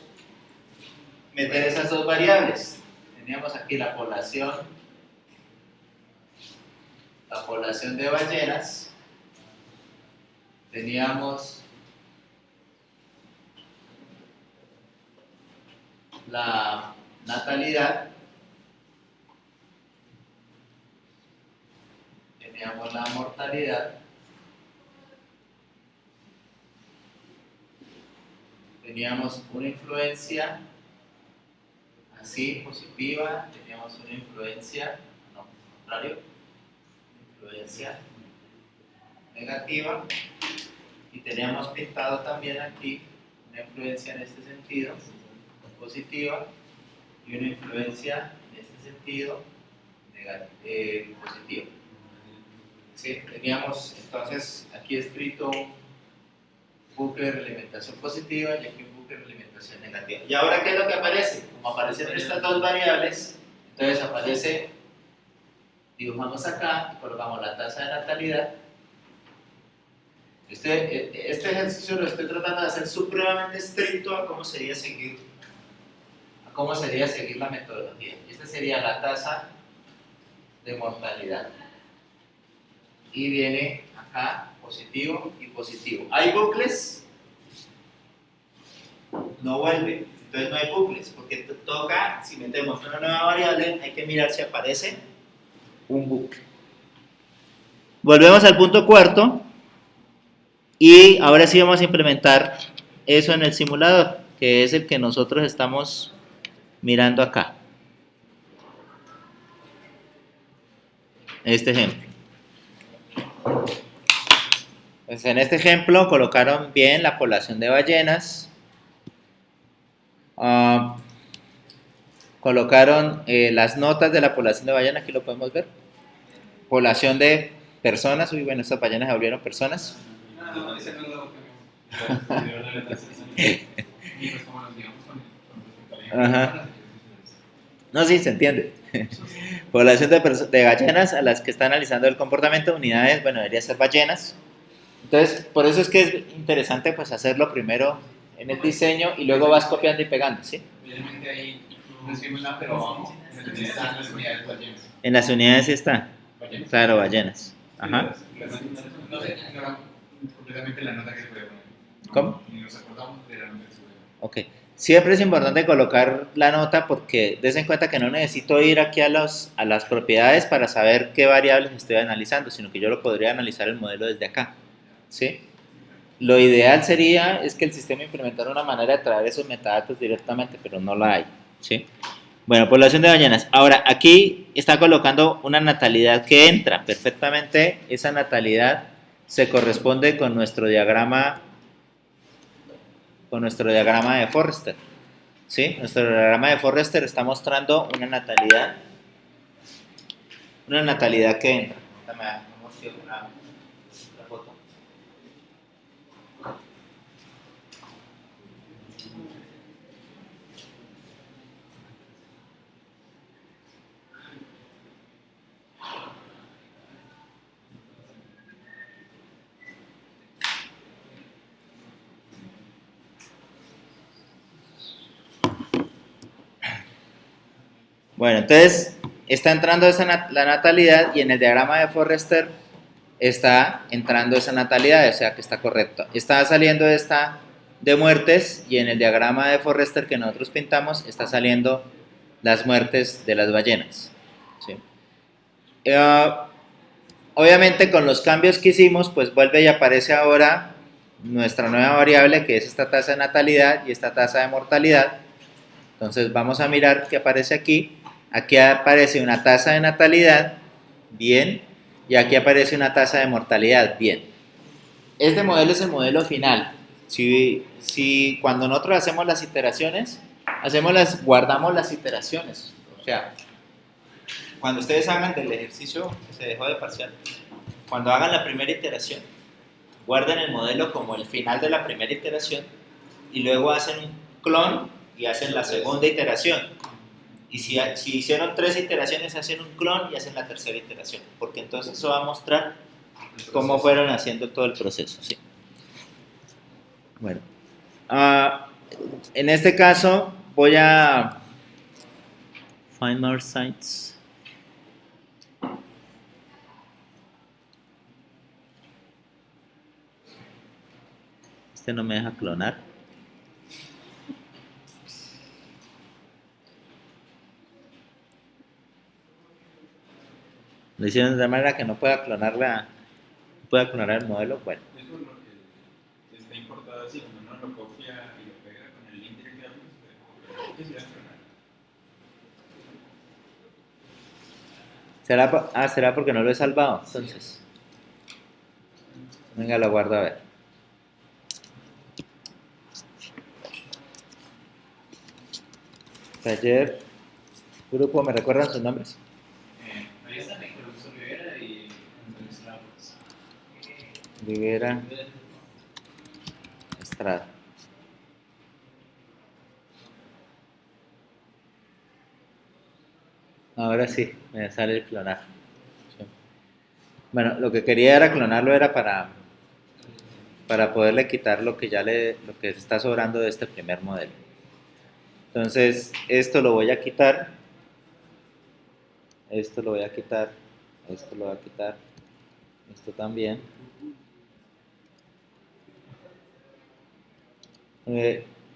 variables. Teníamos aquí la población de ballenas. Teníamos la natalidad, teníamos la mortalidad, teníamos una influencia así positiva, teníamos una influencia, no, contrario, influencia negativa, y teníamos pintado también aquí una influencia en este sentido positiva y una influencia en este sentido positiva. ¿Sí? Teníamos entonces aquí escrito un bucle de realimentación positiva y aquí un bucle de realimentación negativa. ¿Y ahora qué es lo que aparece? Como aparecen estas dos variables, entonces aparece, dibujamos acá y colocamos la tasa de natalidad. Este ejercicio lo estoy tratando de hacer supremamente estricto a cómo sería seguir la metodología. Esta sería la tasa de mortalidad. Y viene acá positivo y positivo. ¿Hay bucles? No vuelve. Entonces no hay bucles, porque toca, si metemos una nueva variable, hay que mirar si aparece un bucle. Volvemos al punto cuarto. Y ahora sí vamos a implementar eso en el simulador, que es el que nosotros estamos mirando acá. Este ejemplo. Pues en este ejemplo colocaron bien la población de ballenas. Colocaron las notas de la población de ballenas, aquí lo podemos ver. Población de personas, uy, bueno, estas ballenas se volvieron personas. No, ese no lo cambiamos. Y pues como nos digamos con Ajá. No, sí, se entiende. Población de ballenas a las que está analizando el comportamiento de unidades, bueno, debería ser ballenas. Entonces, por eso es que es interesante pues hacerlo primero en el diseño y luego vas copiando y pegando, ¿sí? Obviamente ahí decimos la, pero abajo están las unidades ballenas. En las unidades sí está. ¿Ballenas? Claro, ballenas. Ajá. No sé, no era completamente la nota que se puede poner. ¿Cómo? Ni nos acordamos de la nota que se puede poner. Ok. Siempre es importante colocar la nota porque des en cuenta que no necesito ir aquí a las propiedades para saber qué variables estoy analizando, sino que yo lo podría analizar el modelo desde acá. ¿Sí? Lo ideal sería es que el sistema implementara una manera de traer esos metadatos directamente, pero no la hay. ¿Sí? Bueno, población de ballenas. Ahora, aquí está colocando una natalidad que entra perfectamente. Esa natalidad se corresponde con nuestro diagrama de Forrester. ¿Sí? Nuestro diagrama de Forrester está mostrando una natalidad que entra. Una foto. Bueno, entonces está entrando la natalidad y en el diagrama de Forrester está entrando esa natalidad, o sea que está correcto. Está saliendo esta de muertes y en el diagrama de Forrester que nosotros pintamos está saliendo las muertes de las ballenas. ¿Sí? Obviamente con los cambios que hicimos, pues vuelve y aparece ahora nuestra nueva variable que es esta tasa de natalidad y esta tasa de mortalidad. Entonces vamos a mirar qué aparece aquí. Aquí aparece una tasa de natalidad bien, y aquí aparece una tasa de mortalidad, bien. Este modelo es el modelo final. Si cuando nosotros hacemos las iteraciones, guardamos las iteraciones, o sea, cuando ustedes hagan del ejercicio que se dejó de parcial, cuando hagan la primera iteración, guarden el modelo como el final de la primera iteración y luego hacen un clon y hacen la segunda iteración. Y si hicieron 3 iteraciones, hacen un clon y hacen la tercera iteración, porque entonces eso va a mostrar cómo fueron haciendo todo el proceso. ¿Sí? Bueno, en este caso voy a find more sites. Este no me deja clonar. Lo hicieron de manera que no pueda clonar el modelo. Bueno, Eso es lo que está importado así, cuando uno lo copia y lo pega con el link directamente, lo copia y se va a entrenar. ¿será porque no lo he salvado? Entonces, venga, lo guardo a ver. Taller, grupo, ¿me recuerdan sus nombres? Ahí está Nicolás Olivera y Andrés Ramos. Rivera, Estrada. Ahora sí, me sale el clonar. Sí. Bueno, lo que quería era clonarlo, era para poderle quitar lo que está sobrando de este primer modelo. Entonces, esto lo voy a quitar. Esto lo voy a quitar. Esto lo voy a quitar. Esto también.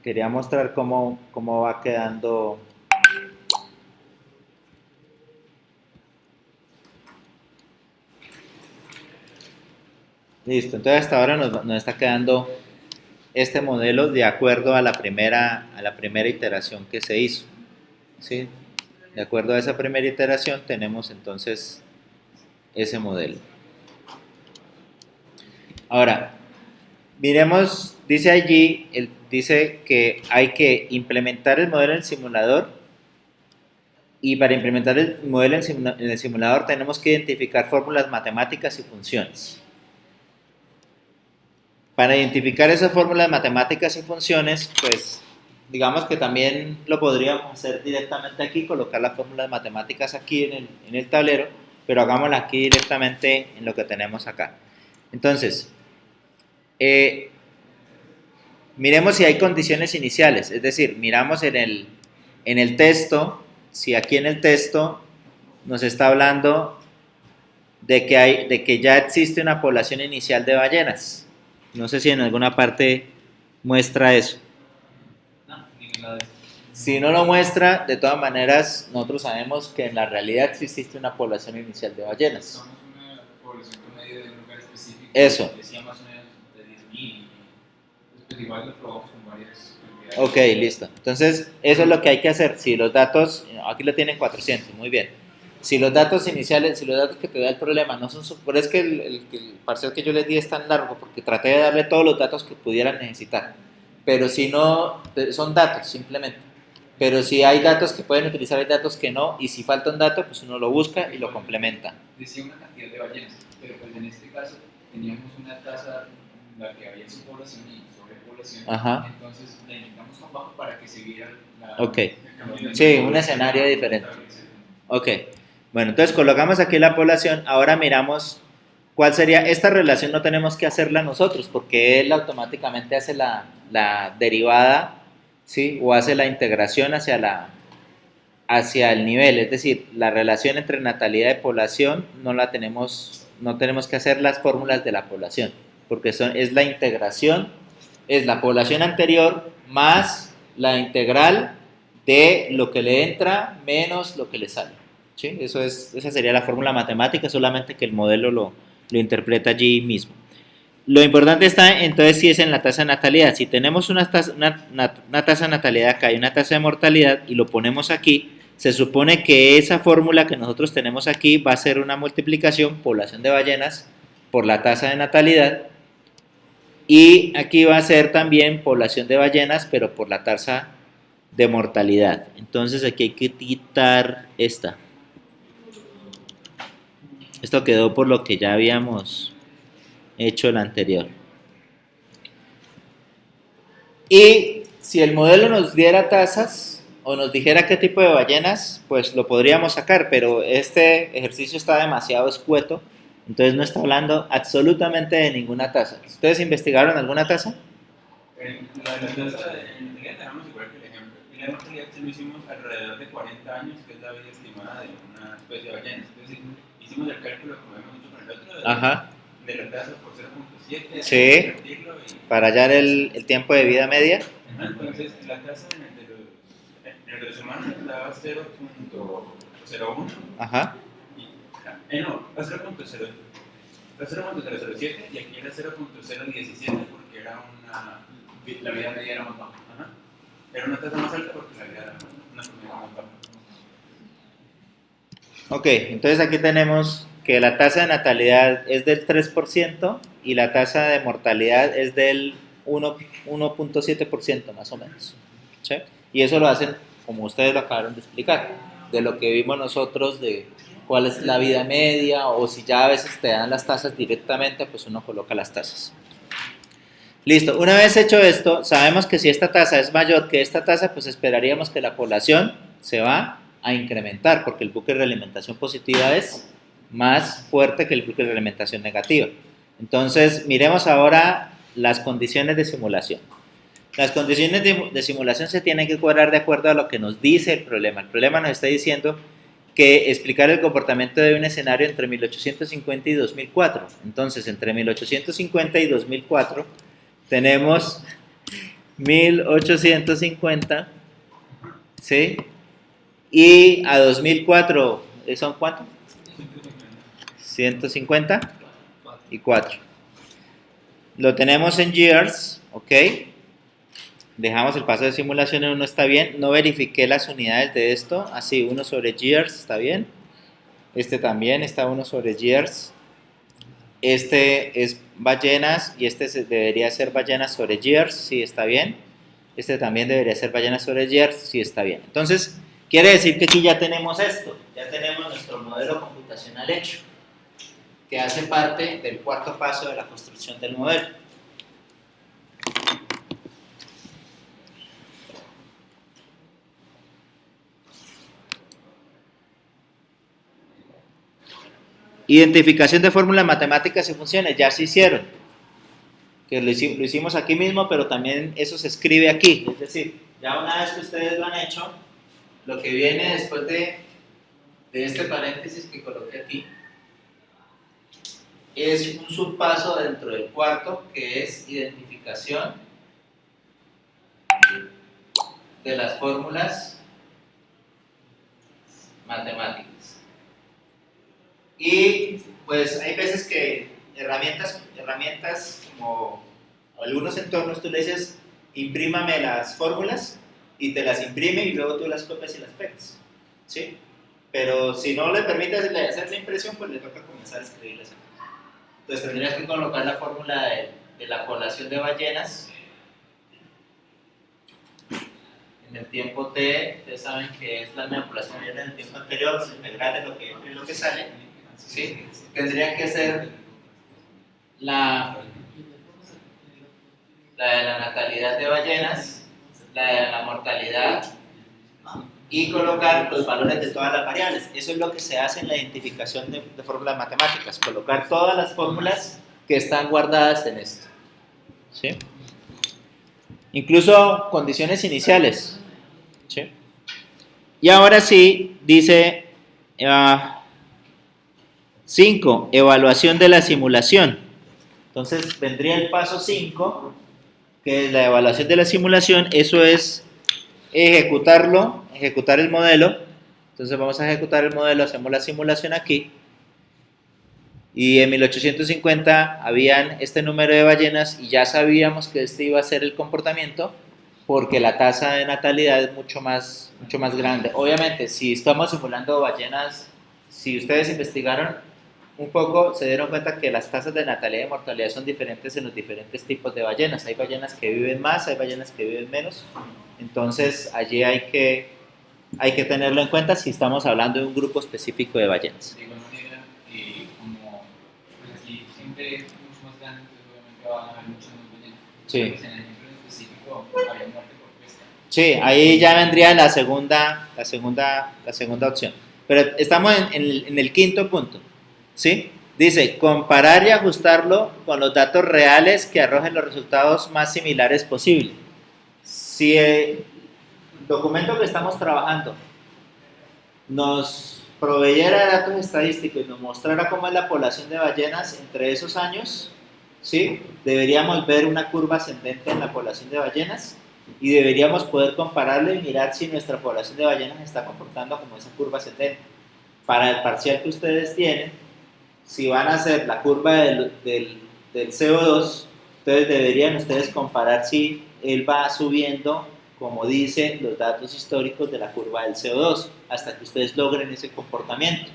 Quería mostrar cómo va quedando. Listo, entonces hasta ahora nos está quedando este modelo de acuerdo a la primera iteración que se hizo. ¿Sí? De acuerdo a esa primera iteración tenemos entonces ese modelo. Ahora, miremos, dice allí, dice que hay que implementar el modelo en el simulador, y para implementar el modelo en el simulador tenemos que identificar fórmulas matemáticas y funciones. Para identificar esas fórmulas matemáticas y funciones, pues digamos que también lo podríamos hacer directamente aquí, colocar las fórmulas matemáticas aquí en el tablero, pero hagámoslo aquí directamente en lo que tenemos acá. Entonces, miremos si hay condiciones iniciales, es decir, miramos en el texto, si aquí en el texto nos está hablando de que ya existe una población inicial de ballenas. No sé si en alguna parte muestra eso. No, ninguna de esas. Si no lo muestra, de todas maneras, nosotros sabemos que en la realidad sí existe una población inicial de ballenas. Somos una población promedio de un lugar específico. Eso. Decía más o menos de 10.000. Pues igual lo probamos con varias cantidades. Ok, listo. Entonces, eso es lo que hay que hacer. Si los datos, aquí lo tienen 400, muy bien. Si los datos iniciales, si los datos que te da el problema no son... Pero es que el parcial que yo les di es tan largo porque traté de darle todos los datos que pudieran necesitar. Pero si no, son datos simplemente. Pero si hay datos que pueden utilizar, hay datos que no. Y si falta un dato, pues uno lo busca y lo complementa. Decía una cantidad de ballenas, pero pues en este caso teníamos una tasa en la que había subpoblación y sobrepoblación. Ajá. Entonces la indicamos con bajo para que se viera Ok. el cambio. Sí, un escenario diferente. Ok. Bueno, entonces colocamos aquí la población. Ahora miramos cuál sería. Esta relación no tenemos que hacerla nosotros porque él automáticamente hace la derivada, ¿sí? O hace la integración hacia el nivel. Es decir, la relación entre natalidad y población no tenemos que hacer las fórmulas de la población porque es la integración, es la población anterior más la integral de lo que le entra menos lo que le sale. ¿Sí? Esa sería la fórmula matemática, solamente que el modelo lo interpreta allí mismo. Lo importante está entonces si es en la tasa de natalidad. Si tenemos una tasa de natalidad acá y una tasa de mortalidad y lo ponemos aquí, se supone que esa fórmula que nosotros tenemos aquí va a ser una multiplicación, población de ballenas, por la tasa de natalidad, y aquí va a ser también población de ballenas, pero por la tasa de mortalidad. Entonces aquí hay que quitar esta. Esto quedó por lo que ya habíamos hecho el anterior. Y si el modelo nos diera tasas o nos dijera qué tipo de ballenas, pues lo podríamos sacar, pero este ejercicio está demasiado escueto, entonces no está hablando absolutamente de ninguna tasa. ¿Ustedes investigaron alguna tasa? La tasa en realidad tenemos igual que el ejemplo. Y la mortalidad se lo hicimos alrededor de 40 años, que es la vida estimada de una especie de ballenas. Es decir, hicimos el cálculo, como hemos hecho con el otro, Ajá. de la tasa por 0.7, Sí, para hallar el tiempo de vida media. Entonces, la tasa en el de los humanos daba 0.01. Ajá. No, a 0.007 y aquí era 0.017 porque era la vida media era más baja. Ajá. Era una tasa más alta porque la vida era una promedio más baja. Ok, entonces aquí tenemos que la tasa de natalidad es del 3% y la tasa de mortalidad es del 1.7% más o menos. ¿Sí? Y eso lo hacen, como ustedes lo acabaron de explicar, de lo que vimos nosotros, de cuál es la vida media, o si ya a veces te dan las tasas directamente, pues uno coloca las tasas. Listo, una vez hecho esto, sabemos que si esta tasa es mayor que esta tasa, pues esperaríamos que la población se va a incrementar, porque el bucle de realimentación positiva es más fuerte que el bucle de realimentación negativa. Entonces, miremos ahora las condiciones de simulación. Las condiciones de simulación se tienen que cuadrar de acuerdo a lo que nos dice el problema. El problema nos está diciendo que explicar el comportamiento de un escenario entre 1850 y 2004. Entonces, entre 1850 y 2004 tenemos 1850, ¿sí? Y a 2004, ¿son cuánto? 150 y 4. Lo tenemos en years, ¿ok? Dejamos el paso de simulación en 1, está bien. No verifiqué las unidades de esto, así 1 sobre years, está bien. Este también está 1 sobre years. Este es ballenas y este debería ser ballenas sobre years, sí, está bien. Este también debería ser ballenas sobre years, sí, está bien. Entonces, quiere decir que aquí ya tenemos esto, ya tenemos nuestro modelo computacional hecho, que hace parte del cuarto paso de la construcción del modelo. Identificación de fórmulas matemáticas y funciones, ya se hicieron. Que lo hicimos aquí mismo, pero también eso se escribe aquí. Es decir, ya una vez que ustedes lo han hecho, lo que viene después de este paréntesis que coloqué aquí, es un subpaso dentro del cuarto, que es identificación de las fórmulas matemáticas. Y pues hay veces que herramientas como algunos entornos tú le dices imprímame las fórmulas y te las imprime y luego tú las copias y las pegas, ¿sí? Pero si no le permites hacer la impresión, pues le toca comenzar a escribirlas. Entonces tendrías que colocar la fórmula de la población de ballenas en el tiempo t. Ustedes saben que es la misma población de ballenas en el tiempo anterior, los integrales de lo que entra y lo que sale, ¿sí? Tendría que ser la de la natalidad de ballenas, la de la mortalidad, y colocar los valores de todas las variables. Eso es lo que se hace en la identificación de fórmulas matemáticas, colocar todas las fórmulas que están guardadas en esto, ¿sí? Incluso condiciones iniciales, ¿sí? Y ahora sí, dice 5, evaluación de la simulación. Entonces vendría el paso 5, que es la evaluación de la simulación. Eso es ejecutar el modelo. Entonces vamos a ejecutar el modelo, hacemos la simulación aquí. Y en 1850 habían este número de ballenas y ya sabíamos que este iba a ser el comportamiento. porque la tasa de natalidad es mucho más grande. Obviamente, si estamos simulando ballenas, si ustedes investigaron un poco, se dieron cuenta que las tasas de natalidad y mortalidad son diferentes en los diferentes tipos de ballenas. Hay ballenas que viven más, hay ballenas que viven menos. Entonces, allí hay que tenerlo en cuenta si estamos hablando de un grupo específico de ballenas. De igual manera, como pues aquí siempre es mucho más grande, entonces obviamente van a haber muchas más ballenas. Sí. Pues en el ejemplo en específico había muerte por pesca. Sí, ahí ya vendría la segunda opción. Pero estamos en el quinto punto, ¿sí? Dice, comparar y ajustarlo con los datos reales que arrojen los resultados más similares posible. Si el documento que estamos trabajando nos proveyera datos estadísticos y nos mostrara cómo es la población de ballenas entre esos años, ¿sí? Deberíamos ver una curva ascendente en la población de ballenas y deberíamos poder compararlo y mirar si nuestra población de ballenas está comportando como esa curva ascendente. Para el parcial que ustedes tienen, si van a hacer la curva del CO2, entonces deberían ustedes comparar si él va subiendo, como dicen los datos históricos de la curva del CO2, hasta que ustedes logren ese comportamiento.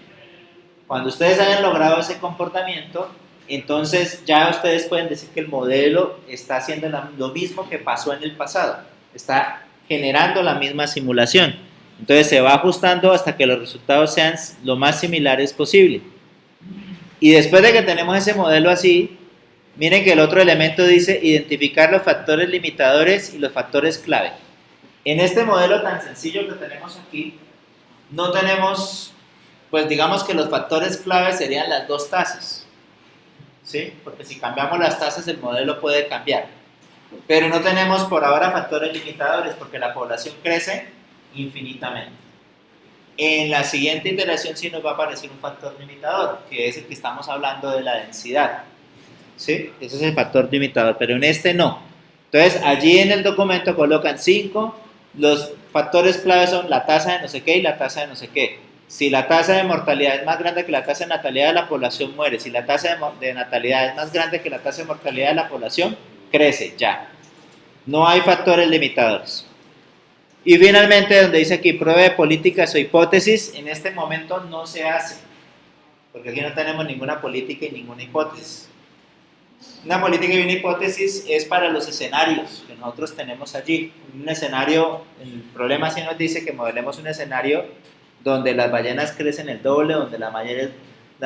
Cuando ustedes hayan logrado ese comportamiento, entonces ya ustedes pueden decir que el modelo está haciendo lo mismo que pasó en el pasado, está generando la misma simulación. Entonces se va ajustando hasta que los resultados sean lo más similares posible. Y después de que tenemos ese modelo así, miren que el otro elemento dice identificar los factores limitadores y los factores clave. En este modelo tan sencillo que tenemos aquí, no tenemos, pues digamos que los factores clave serían las dos tasas, ¿sí? Porque si cambiamos las tasas el modelo puede cambiar. Pero no tenemos por ahora factores limitadores porque la población crece infinitamente. En la siguiente iteración sí nos va a aparecer un factor limitador, que es el que estamos hablando de la densidad, ¿sí? Ese es el factor limitador, pero en este no. Entonces allí en el documento colocan 5, los factores claves son la tasa de no sé qué y la tasa de no sé qué. Si la tasa de mortalidad es más grande que la tasa de natalidad, la población muere. Si la tasa de natalidad es más grande que la tasa de mortalidad, la población crece, ya. No hay factores limitadores. Y finalmente, donde dice aquí, prueba de políticas o hipótesis, en este momento no se hace, porque aquí no tenemos ninguna política y ninguna hipótesis. Una política y una hipótesis es para los escenarios que nosotros tenemos allí. Un escenario, el problema sí nos dice que modelemos un escenario donde las ballenas crecen el doble, donde las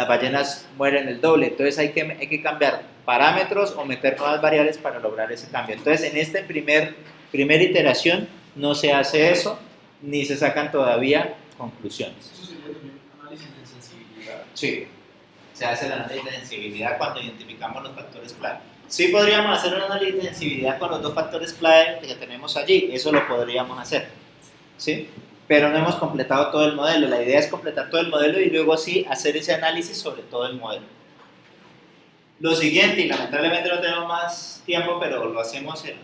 ballenas mueren el doble. Entonces hay que cambiar parámetros o meter nuevas variables para lograr ese cambio. Entonces en esta primera iteración no se hace eso, ni se sacan todavía conclusiones. Eso sería también análisis de sensibilidad. Sí, se hace el análisis de sensibilidad cuando identificamos los factores clave. Sí podríamos hacer un análisis de sensibilidad con los dos factores clave que tenemos allí, eso lo podríamos hacer, ¿sí? Pero no hemos completado todo el modelo. La idea es completar todo el modelo y luego sí hacer ese análisis sobre todo el modelo. Lo siguiente, y lamentablemente no tenemos más tiempo, pero lo hacemos el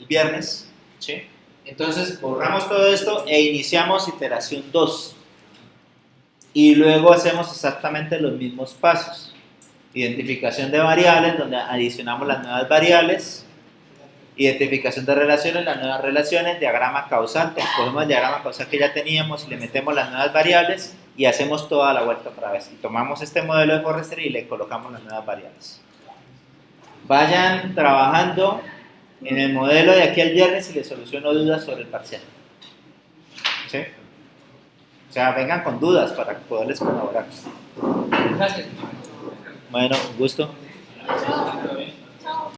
viernes, ¿sí? Entonces borramos todo esto e iniciamos iteración 2. Y luego hacemos exactamente los mismos pasos. Identificación de variables, donde adicionamos las nuevas variables. Identificación de relaciones, las nuevas relaciones, diagrama causal, cogemos el diagrama causal que ya teníamos y le metemos las nuevas variables y hacemos toda la vuelta otra vez. Y tomamos este modelo de Forrester y le colocamos las nuevas variables. Vayan trabajando en el modelo de aquí al viernes y les soluciono dudas sobre el parcial. ¿Sí? O sea, vengan con dudas para poderles colaborar. Gracias. Bueno, un gusto.